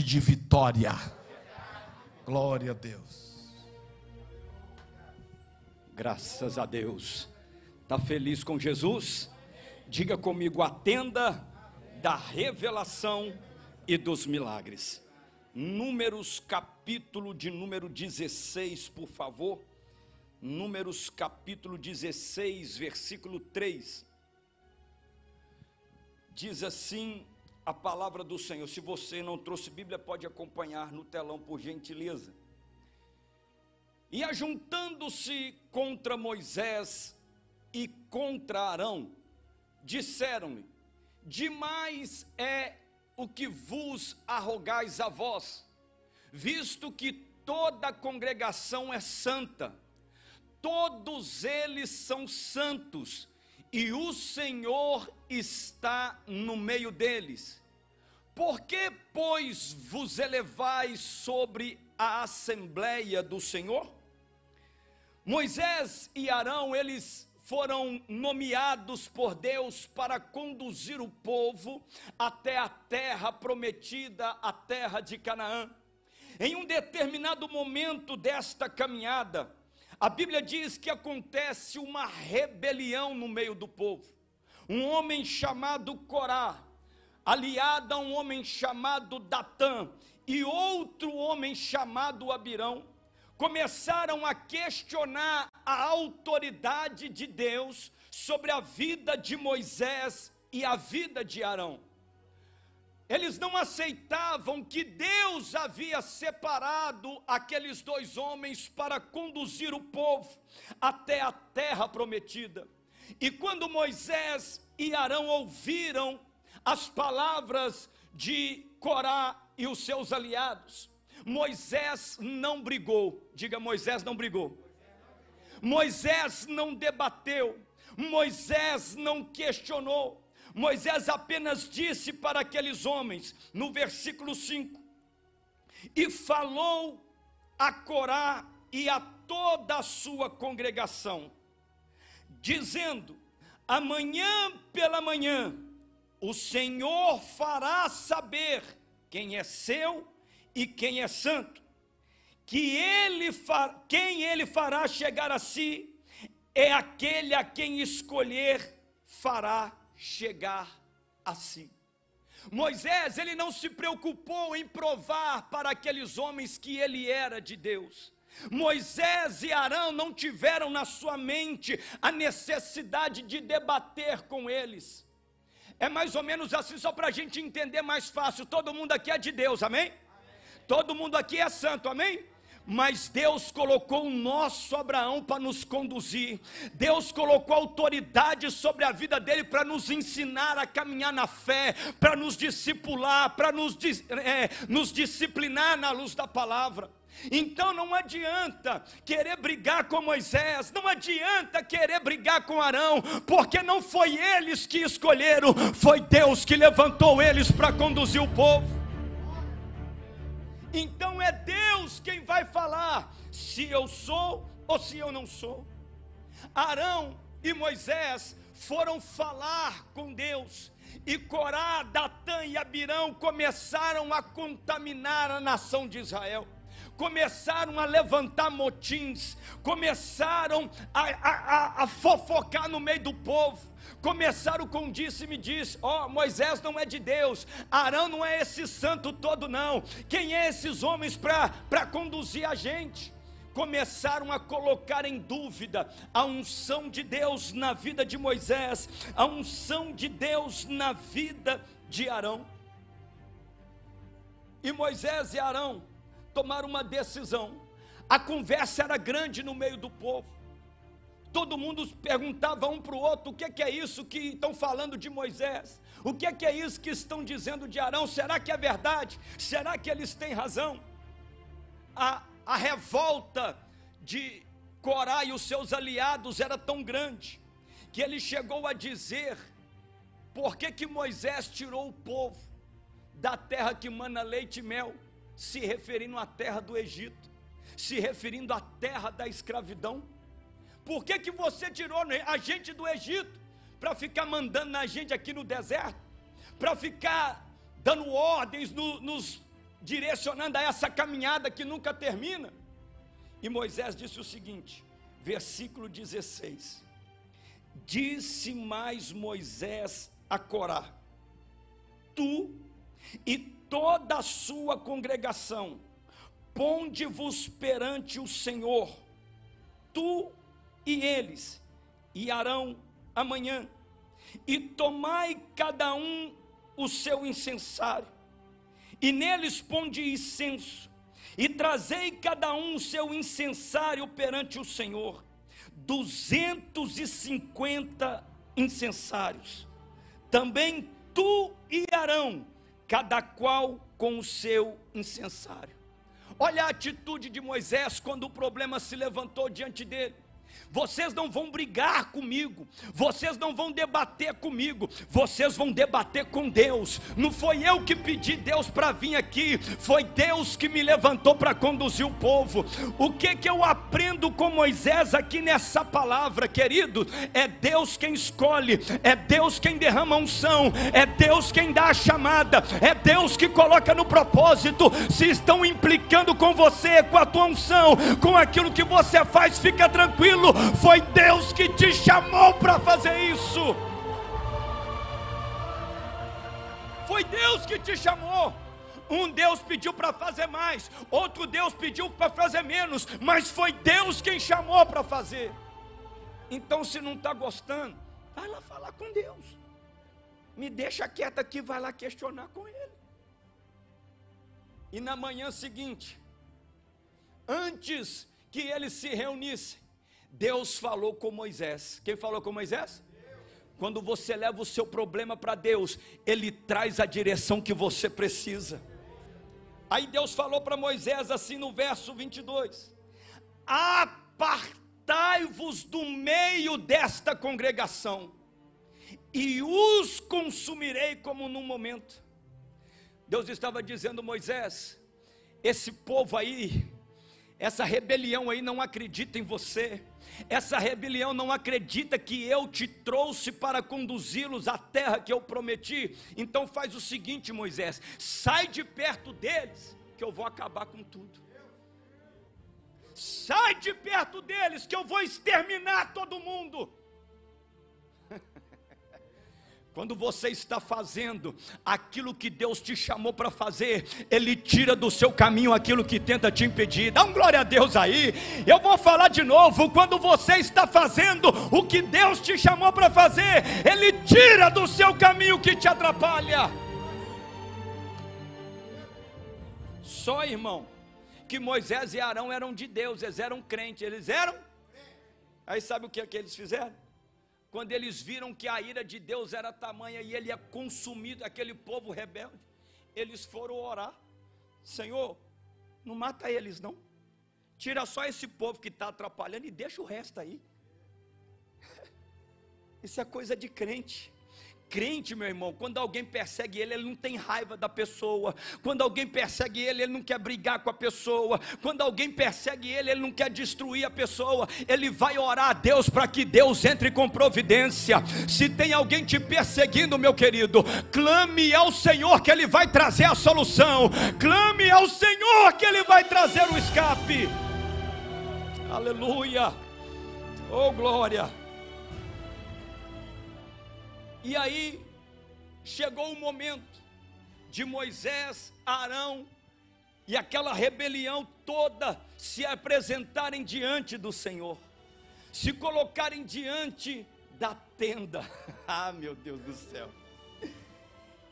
de vitória. Glória a Deus. Graças a Deus. Está feliz com Jesus? Diga comigo: a tenda da revelação e dos milagres. Números capítulo de número 16, por favor. Números capítulo 16, versículo 3. Diz assim a palavra do Senhor. Se você não trouxe Bíblia, pode acompanhar no telão, por gentileza. E ajuntando-se contra Moisés e contra Arão, disseram-lhe: demais é o que vos arrogais a vós, visto que toda a congregação é santa, todos eles são santos, e o Senhor está no meio deles. Por que, pois, vos elevais sobre a assembleia do Senhor? Moisés e Arão, eles foram nomeados por Deus para conduzir o povo até a terra prometida, a terra de Canaã. Em um determinado momento desta caminhada, a Bíblia diz que acontece uma rebelião no meio do povo. Um homem chamado Corá, aliado a um homem chamado Datã, e outro homem chamado Abirão, começaram a questionar a autoridade de Deus sobre a vida de Moisés e a vida de Arão. Eles não aceitavam que Deus havia separado aqueles dois homens para conduzir o povo até a terra prometida. E quando Moisés e Arão ouviram as palavras de Corá e os seus aliados, Moisés não brigou. Diga: Moisés não brigou. Moisés não debateu. Moisés não questionou. Moisés apenas disse para aqueles homens, no versículo 5: e falou a Corá e a toda a sua congregação, dizendo: amanhã pela manhã o Senhor fará saber quem é seu e quem é santo, quem ele fará chegar a si, é aquele a quem escolher fará chegar a si. Moisés, ele não se preocupou em provar para aqueles homens que ele era de Deus. Moisés e Arão não tiveram na sua mente a necessidade de debater com eles. É mais ou menos assim, só para a gente entender mais fácil. Todo mundo aqui é de Deus, amém? Todo mundo aqui é santo, amém? Mas Deus colocou o nosso Abraão para nos conduzir. Deus colocou autoridade sobre a vida dele para nos ensinar a caminhar na fé, para nos discipular, para nos disciplinar na luz da palavra. Então não adianta querer brigar com Moisés, não adianta querer brigar com Arão, porque não foi eles que escolheram, foi Deus que levantou eles para conduzir o povo. Então é Deus quem vai falar se eu sou ou se eu não sou. Arão e Moisés foram falar com Deus, e Corá, Datã e Abirão começaram a contaminar a nação de Israel. Começaram a levantar motins, começaram a fofocar no meio do povo, começaram com disse-me disse, Moisés não é de Deus, Arão não é esse santo todo não, quem é esses homens para conduzir a gente? Começaram a colocar em dúvida a unção de Deus na vida de Moisés, a unção de Deus na vida de Arão. E Moisés e Arão tomaram uma decisão. A conversa era grande no meio do povo. Todo mundo perguntava um para o outro: o que é isso que estão falando de Moisés? O que é isso que estão dizendo de Arão? Será que é verdade? Será que eles têm razão? A revolta de Corá e os seus aliados era tão grande que ele chegou a dizer: por que Moisés tirou o povo da terra que mana leite e mel, se referindo à terra do Egito, se referindo à terra da escravidão? Por que você tirou a gente do Egito para ficar mandando na gente aqui no deserto, para ficar dando ordens direcionando a essa caminhada que nunca termina. E Moisés disse o seguinte, versículo 16: disse mais Moisés a Corá: tu e toda a sua congregação, ponde-vos perante o Senhor, tu e eles, e Arão amanhã, e tomai cada um o seu incensário, e neles ponde incenso, e trazei cada um o seu incensário perante o Senhor, 250 incensários, também tu e Arão, cada qual com o seu incensário. Olha a atitude de Moisés quando o problema se levantou diante dele. Vocês não vão brigar comigo, vocês não vão debater comigo, vocês vão debater com Deus. Não foi eu que pedi Deus para vir aqui, foi Deus que me levantou para conduzir o povo. O que eu aprendo com Moisés aqui nessa palavra, querido? É Deus quem escolhe, é Deus quem derrama a unção, é Deus quem dá a chamada, é Deus que coloca no propósito. Se estão implicando com você, com a tua unção, com aquilo que você faz, fica tranquilo, foi Deus que te chamou para fazer isso. Foi Deus que te chamou. Um Deus pediu para fazer mais, outro Deus pediu para fazer menos, mas foi Deus quem chamou para fazer. Então, se não está gostando, vai lá falar com Deus. Me deixa quieto aqui, vai lá questionar com Ele. E na manhã seguinte, antes que eles se reunissem, Deus falou com Moisés. Quem falou com Moisés? Quando você leva o seu problema para Deus, Ele traz a direção que você precisa. Aí Deus falou para Moisés assim no verso 22: apartai-vos do meio desta congregação, e os consumirei como num momento. Deus estava dizendo: Moisés, esse povo aí, essa rebelião aí não acredita em você, essa rebelião não acredita que eu te trouxe para conduzi-los à terra que eu prometi. Então faz o seguinte, Moisés, sai de perto deles, que eu vou acabar com tudo. Sai de perto deles, que eu vou exterminar todo mundo. Quando você está fazendo aquilo que Deus te chamou para fazer, Ele tira do seu caminho aquilo que tenta te impedir. Dá um glória a Deus aí. Eu vou falar de novo. Quando você está fazendo o que Deus te chamou para fazer, Ele tira do seu caminho o que te atrapalha. Só, irmão, que Moisés e Arão eram de Deus, eles eram crentes, eles eram. Aí sabe o que eles fizeram? Quando eles viram que a ira de Deus era tamanha e Ele ia consumir aquele povo rebelde, eles foram orar: Senhor, não mata eles não, tira só esse povo que está atrapalhando e deixa o resto aí. Isso é coisa de crente. Crente, meu irmão, quando alguém persegue ele, ele não tem raiva da pessoa. Quando alguém persegue ele, ele não quer brigar com a pessoa. Quando alguém persegue ele, ele não quer destruir a pessoa. Ele vai orar a Deus para que Deus entre com providência. Se tem alguém te perseguindo, meu querido, clame ao Senhor que Ele vai trazer a solução. Clame ao Senhor que Ele vai trazer o escape. Aleluia. Oh, glória. E aí, chegou o momento de Moisés, Arão e aquela rebelião toda se apresentarem diante do Senhor, se colocarem diante da tenda. Ah, meu Deus do céu.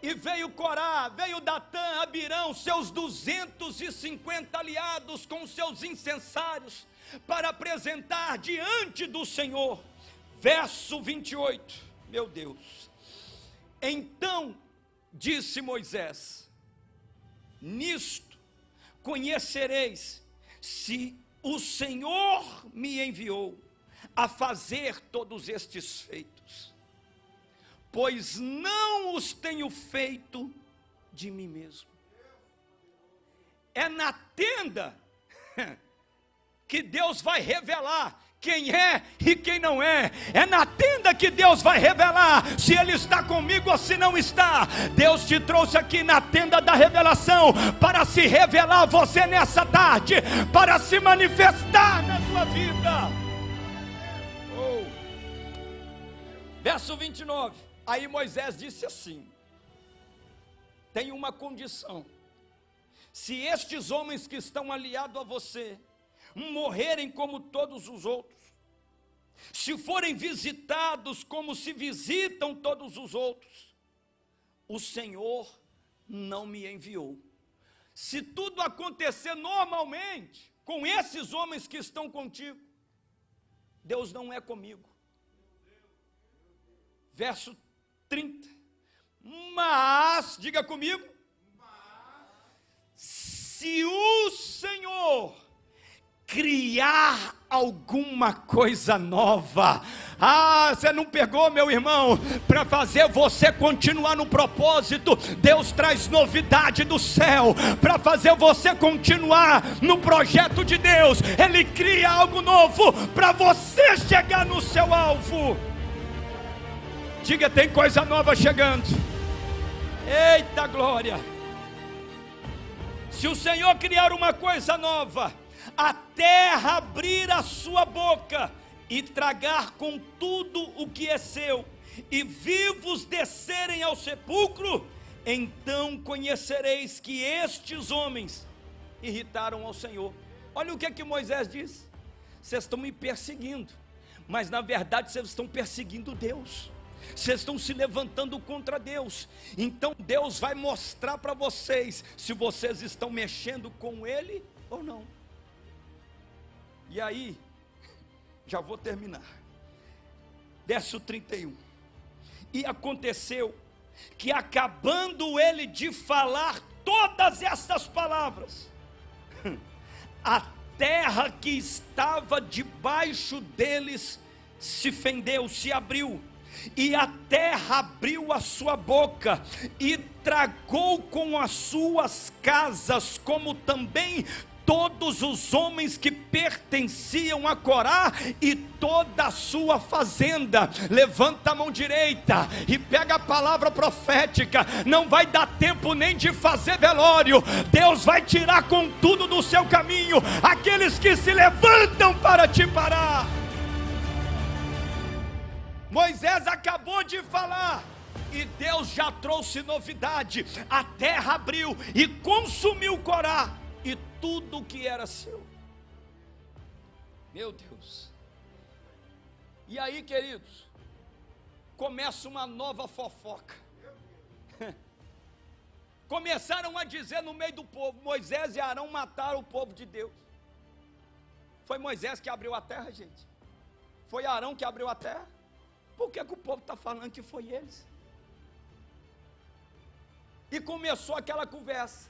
E veio Corá, veio Datã, Abirão, seus 250 aliados com seus incensários, para apresentar diante do Senhor. Verso 28. Meu Deus. Então disse Moisés: nisto conhecereis se o Senhor me enviou a fazer todos estes feitos, pois não os tenho feito de mim mesmo. É na tenda que Deus vai revelar quem é e quem não é. É na tenda que Deus vai revelar se Ele está comigo ou se não está. Deus te trouxe aqui na tenda da revelação para se revelar a você nessa tarde, para se manifestar na tua vida. Verso 29. Aí Moisés disse assim: tem uma condição: se estes homens que estão aliados a você morrerem como todos os outros, se forem visitados como se visitam todos os outros, o Senhor não me enviou. Se tudo acontecer normalmente com esses homens que estão contigo, Deus não é comigo. Verso 30. Mas, diga comigo, se o Senhor criar alguma coisa nova, você não pegou, meu irmão, para fazer você continuar no propósito. Deus traz novidade do céu, para fazer você continuar no projeto de Deus. Ele cria algo novo, para você chegar no seu alvo. Diga, tem coisa nova chegando. Eita glória. Se o Senhor criar uma coisa nova, a terra abrir a sua boca e tragar com tudo o que é seu, e vivos descerem ao sepulcro, então conhecereis que estes homens irritaram ao Senhor. Olha o que Moisés diz: vocês estão me perseguindo, mas na verdade vocês estão perseguindo Deus. Vocês estão se levantando contra Deus. Então Deus vai mostrar para vocês se vocês estão mexendo com Ele ou não. E aí, já vou terminar. Verso 31. E aconteceu que, acabando ele de falar todas essas palavras, a terra que estava debaixo deles se fendeu, se abriu. E a terra abriu a sua boca e tragou com as suas casas, como também todos os homens que pertenciam a Corá e toda a sua fazenda. Levanta a mão direita e pega a palavra profética. Não vai dar tempo nem de fazer velório. Deus vai tirar com tudo do seu caminho aqueles que se levantam para te parar. Moisés acabou de falar e Deus já trouxe novidade. A terra abriu e consumiu Corá e tudo o que era seu. Meu Deus. E aí, queridos, começa uma nova fofoca. Começaram a dizer no meio do povo: Moisés e Arão mataram o povo de Deus. Foi Moisés que abriu a terra, gente? Foi Arão que abriu a terra? Por que o povo está falando que foi eles? E começou aquela conversa.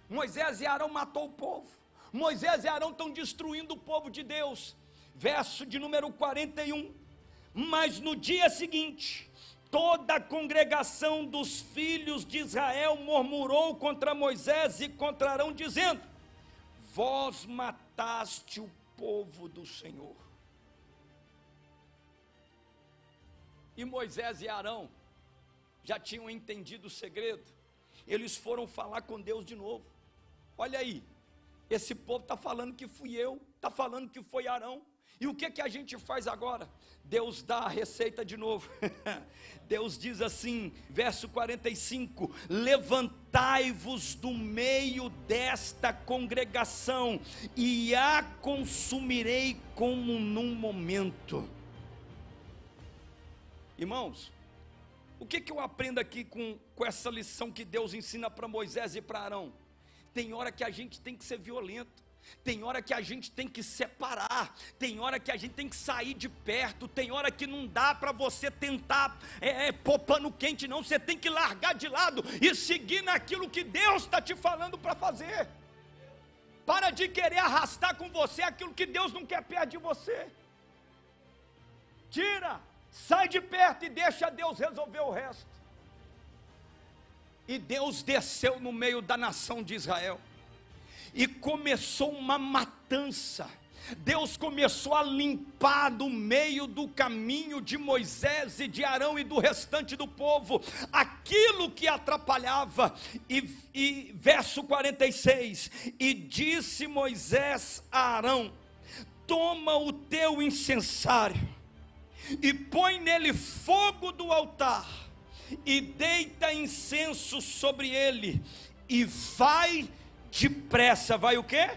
Moisés e Arão matou o povo. Moisés e Arão estão destruindo o povo de Deus. Verso de número 41. Mas no dia seguinte, toda a congregação dos filhos de Israel murmurou contra Moisés e contra Arão, dizendo: vós mataste o povo do Senhor. E Moisés e Arão já tinham entendido o segredo. Eles foram falar com Deus de novo. Olha aí, esse povo está falando que fui eu, está falando que foi Arão. E o que a gente faz agora? Deus dá a receita de novo. Deus diz assim, verso 45: levantai-vos do meio desta congregação, e a consumirei como num momento. Irmãos, o que eu aprendo aqui com essa lição que Deus ensina para Moisés e para Arão? Tem hora que a gente tem que ser violento, tem hora que a gente tem que separar, tem hora que a gente tem que sair de perto, tem hora que não dá para você tentar pôr pano quente, não. Você tem que largar de lado e seguir naquilo que Deus está te falando para fazer. Para de querer arrastar com você aquilo que Deus não quer perto de você. Tira, sai de perto e deixa Deus resolver o resto. E Deus desceu no meio da nação de Israel e começou uma matança. Deus começou a limpar no meio do caminho de Moisés e de Arão e do restante do povo aquilo que atrapalhava. E verso 46: e disse Moisés a Arão: toma o teu incensário e põe nele fogo do altar, e deita incenso sobre ele, e vai depressa. Vai o quê?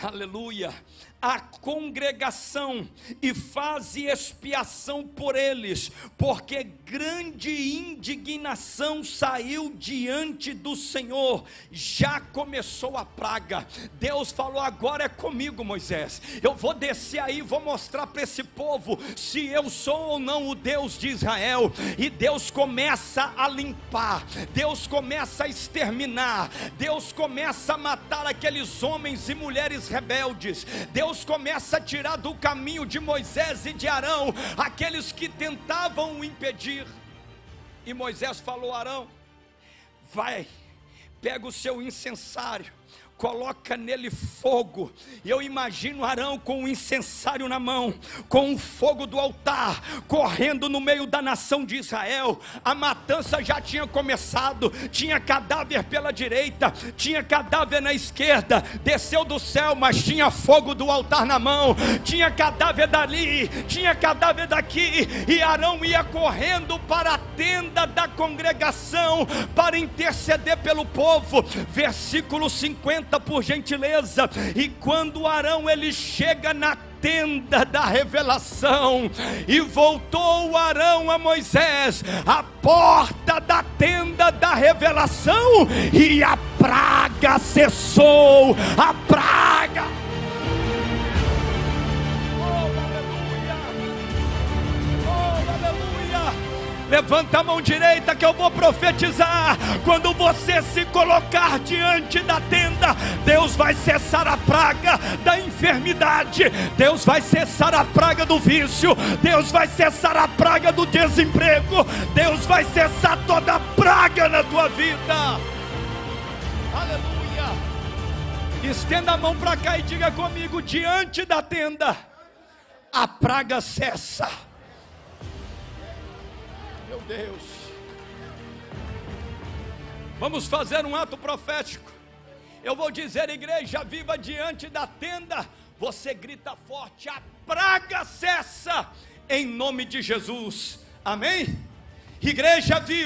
Aleluia. A congregação, e faze expiação por eles, porque grande indignação saiu diante do Senhor. Já começou a praga. Deus falou: agora é comigo, Moisés. Eu vou descer aí, vou mostrar para esse povo se eu sou ou não o Deus de Israel. E Deus começa a limpar, Deus começa a exterminar, Deus começa a matar aqueles homens e mulheres rebeldes. Deus começa a tirar do caminho de Moisés e de Arão aqueles que tentavam o impedir. E Moisés falou a Arão: vai, pega o seu incensário, coloca nele fogo. E eu imagino Arão com o incensário na mão, com o fogo do altar, correndo no meio da nação de Israel. A matança já tinha começado, tinha cadáver pela direita, tinha cadáver na esquerda, desceu do céu, mas tinha fogo do altar na mão, tinha cadáver dali, tinha cadáver daqui, e Arão ia correndo para a tenda da congregação, para interceder pelo povo. Versículo 50, por gentileza. E quando Arão ele chega na tenda da revelação, e voltou Arão a Moisés à porta da tenda da revelação, e a praga cessou. A praga. Levanta a mão direita que eu vou profetizar. Quando você se colocar diante da tenda, Deus vai cessar a praga da enfermidade, Deus vai cessar a praga do vício, Deus vai cessar a praga do desemprego, Deus vai cessar toda a praga na tua vida. Aleluia. Estenda a mão para cá e diga comigo: diante da tenda a praga cessa. Meu Deus, vamos fazer um ato profético. Eu vou dizer: igreja viva, diante da tenda, você grita forte: a praga cessa, em nome de Jesus. Amém? Igreja viva.